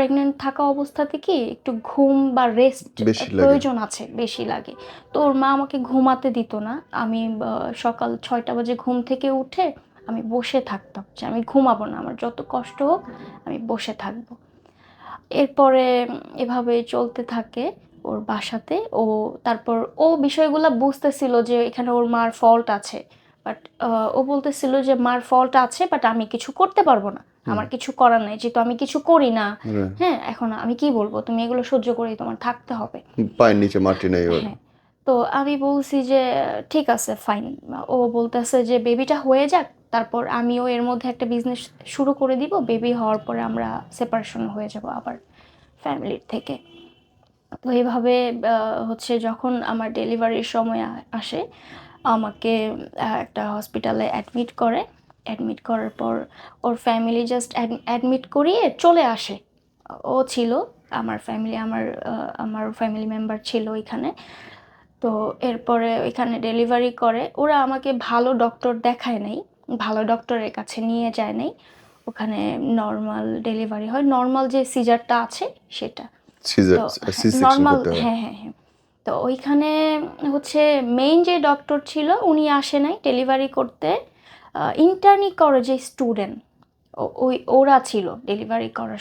Pregnant থাকা অবস্থাতে কি একটু ঘুম বা রেস্ট বেশি লাগে। প্রয়োজন আছে, বেশি লাগে। তো ওর মা আমাকে ঘুমাতে দিত না। আমি সকাল ৬টা বাজে ঘুম থেকে উঠে আমি বসে থাকতাম যে আমি ঘুমাবো না। আমার যত কষ্ট হোক আমি বসে থাকবো। এরপরে এভাবেই চলতে থাকে ওর বাসাতে। তারপর ও বিষয়গুলা বুঝতেছিল যে এখানে ওর মার ফল্ট আছে। বাট ও বলতেছিল যে মার ফল্ট আছে বাট আমি কিছু করতে পারবো না। আমার কিছু করার নাই। যেহেতু আমি কিছু করি না, রাইট। হ্যাঁ? এখন আমি কি বলব? তুমি এগুলো সহ্য করেই তোমার থাকতে হবে। পায়ের নিচে মাটি নাই ওর। হ্যাঁ। তো আমি বলছি যে ঠিক আছে ফাইন। ও বলতেছে যে বেবিটা হয়ে যাক, তারপর আমিও এর মধ্যে একটা বিজনেস শুরু করে দিব। বেবি হওয়ার পরে আমরা সেপারেশন হয়ে যাব আবার ফ্যামিলির থেকে। তো এভাবে হচ্ছে যখন আমার ডেলিভারির সময় আসে, আমাকে একটা হসপিটালে অ্যাডমিট করে। অ্যাডমিট করার পর ওর ফ্যামিলি জাস্ট অ্যাডমিট করিয়ে চলে আসে। ও ছিল, আমার ফ্যামিলি, আমার ফ্যামিলি মেম্বার ছিল ওইখানে। তো এরপরে ওইখানে ডেলিভারি করে। ওরা আমাকে ভালো ডক্টর দেখায় নাই, ভালো ডক্টরের কাছে নিয়ে যায় নাই। ওখানে নর্মাল ডেলিভারি হয়, নর্মাল যে সিজারটা আছে সেটা। সিজার তো সি সেকশন নর্মাল, করতে হয়। হ্যাঁ হ্যাঁ হ্যাঁ। তো ওইখানে হচ্ছে মেইন যে ডক্টর ছিল উনি আসে নাই ডেলিভারি করতে। ইন্টার্নি করে যে স্টুডেন্ট, ওরা ছিল ডেলিভারি করার